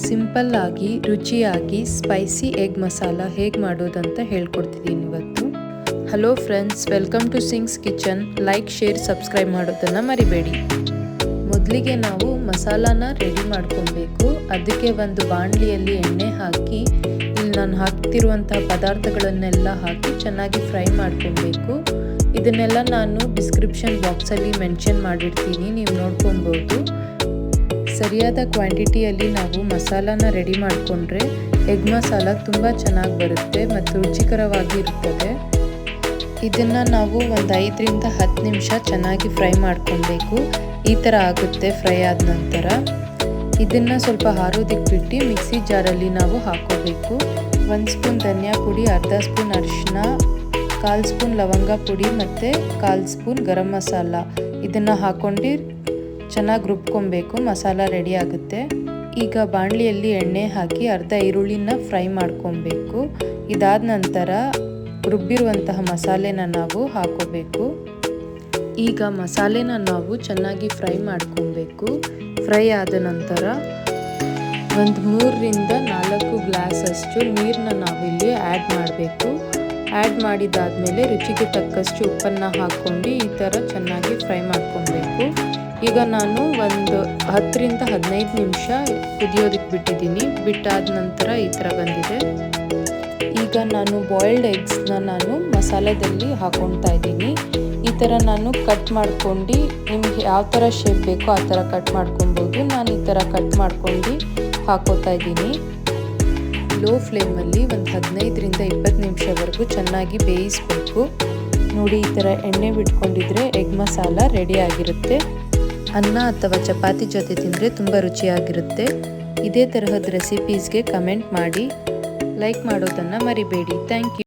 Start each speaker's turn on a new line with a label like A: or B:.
A: Simple ಆಗಿ ರುಚಿಯಾಗಿ spicy egg masala ಹೇಗೆ ಮಾಡೋದಂತ ಹೇಳ್ಕೊಡ್ತಿದ್ದೀನಿ ಇವತ್ತು. Hello friends, welcome to Singh's kitchen. Like, share, subscribe ಮಾಡೋದನ್ನು ಮರಿಬೇಡಿ. ಮೊದಲಿಗೆ ನಾವು ಮಸಾಲಾನ ರೆಡಿ ಮಾಡ್ಕೊಬೇಕು. ಅದಕ್ಕೆ ಒಂದು ಬಾಣಲಿಯಲ್ಲಿ ಎಣ್ಣೆ ಹಾಕಿ ಇಲ್ಲಿ ನಾನು ಹಾಕ್ತಿರುವಂತಹ ಪದಾರ್ಥಗಳನ್ನೆಲ್ಲ ಹಾಕಿ ಚೆನ್ನಾಗಿ ಫ್ರೈ ಮಾಡ್ಕೊಬೇಕು. ಇದನ್ನೆಲ್ಲ ನಾನು ಡಿಸ್ಕ್ರಿಪ್ಷನ್ ಬಾಕ್ಸಲ್ಲಿ ಮೆನ್ಷನ್ ಮಾಡಿರ್ತೀನಿ, ನೀವು ನೋಡ್ಕೊಬೋದು. ಸರಿಯಾದ ಕ್ವಾಂಟಿಟಿಯಲ್ಲಿ ನಾವು ಮಸಾಲಾನ ರೆಡಿ ಮಾಡಿಕೊಂಡ್ರೆ ಎಗ್ ಮಸಾಲ ತುಂಬ ಚೆನ್ನಾಗಿ ಬರುತ್ತೆ ಮತ್ತು ರುಚಿಕರವಾಗಿ ಇರುತ್ತದೆ. ಇದನ್ನು ನಾವು ಒಂದು 5 ರಿಂದ 10 ನಿಮಿಷ ಚೆನ್ನಾಗಿ ಫ್ರೈ ಮಾಡ್ಕೊಬೇಕು. ಈ ಥರ ಆಗುತ್ತೆ ಫ್ರೈ ಆದ ನಂತರ. ಇದನ್ನು ಸ್ವಲ್ಪ ಹಾರೋದಕ್ಕೆ ಬಿಟ್ಟು ಮಿಕ್ಸಿ ಜಾರಲ್ಲಿ ನಾವು ಹಾಕೋಬೇಕು. 1 ಸ್ಪೂನ್ ಧನಿಯಾ ಪುಡಿ, ಅರ್ಧ ಸ್ಪೂನ್ ಅರಿಶಿನ, 1/4 ಸ್ಪೂನ್ ಲವಂಗ ಪುಡಿ ಮತ್ತು 1/4 ಸ್ಪೂನ್ ಗರಂ ಮಸಾಲ ಇದನ್ನು ಹಾಕ್ಕೊಂಡು ಚೆನ್ನಾಗಿ ರುಬ್ಕೊಬೇಕು. ಮಸಾಲ ರೆಡಿ ಆಗುತ್ತೆ. ಈಗ ಬಾಣಲಿಯಲ್ಲಿ ಎಣ್ಣೆ ಹಾಕಿ ಅರ್ಧ ಈರುಳ್ಳಿನ ಫ್ರೈ ಮಾಡ್ಕೊಬೇಕು. ಇದಾದ ನಂತರ ರುಬ್ಬಿರುವಂತಹ ಮಸಾಲೆನ ನಾವು ಹಾಕೋಬೇಕು. ಈಗ ಮಸಾಲೆನ ನಾವು ಚೆನ್ನಾಗಿ ಫ್ರೈ ಮಾಡ್ಕೊಬೇಕು. ಫ್ರೈ ಆದ ನಂತರ ಒಂದು 3 ರಿಂದ 4 ಗ್ಲಾಸ್ ಅಷ್ಟು ನೀರನ್ನ ನಾವಿಲ್ಲಿ ಆ್ಯಡ್ ಮಾಡಬೇಕು. ಆ್ಯಡ್ ಮಾಡಿದಾದಮೇಲೆ ರುಚಿಗೆ ತಕ್ಕಷ್ಟು ಉಪ್ಪನ್ನು ಹಾಕ್ಕೊಂಡು ಈ ಥರ ಚೆನ್ನಾಗಿ ಫ್ರೈ ಮಾಡ್ಕೊಬೇಕು. ಈಗ ನಾನು ಒಂದು 10 ರಿಂದ 15 ನಿಮಿಷ ಕುದಿಯೋದಕ್ಕೆ ಬಿಟ್ಟಿದ್ದೀನಿ. ಬಿಟ್ಟಾದ ನಂತರ ಈ ಥರ ಬಂದಿದೆ. ಈಗ ನಾನು ಬಾಯ್ಲ್ಡ್ ಎಗ್ಸ್ನ ನಾನು ಮಸಾಲೆದಲ್ಲಿ ಹಾಕ್ಕೊಳ್ತಾ ಇದ್ದೀನಿ. ಈ ಥರ ನಾನು ಕಟ್ ಮಾಡ್ಕೊಂಡು ನಿಮ್ಗೆ ಯಾವ ಥರ ಶೇಪ್ ಬೇಕೋ ಆ ಥರ ಕಟ್ ಮಾಡ್ಕೊಬೋದು. ನಾನು ಈ ಥರ ಕಟ್ ಮಾಡ್ಕೊಂಡು ಹಾಕೋತಾ ಇದ್ದೀನಿ. ಲೋ ಫ್ಲೇಮಲ್ಲಿ ಒಂದು 15 ರಿಂದ 20 ನಿಮಿಷವರೆಗೂ ಚೆನ್ನಾಗಿ ಬೇಯಿಸಬೇಕು. ನೋಡಿ, ಈ ಥರ ಎಣ್ಣೆ ಬಿಟ್ಕೊಂಡಿದ್ರೆ ಎಗ್ ಮಸಾಲ ರೆಡಿ ಆಗಿರುತ್ತೆ. ಅನ್ನ ಅಥವಾ ಚಪಾತಿ ಜೊತೆ ತಿಂದರೆ ತುಂಬ ರುಚಿಯಾಗಿರುತ್ತೆ. ಇದೇ ತರಹದ ರೆಸಿಪೀಸ್ಗೆ ಕಮೆಂಟ್ ಮಾಡಿ, ಲೈಕ್ ಮಾಡೋದನ್ನು ಮರಿಬೇಡಿ. Thank you.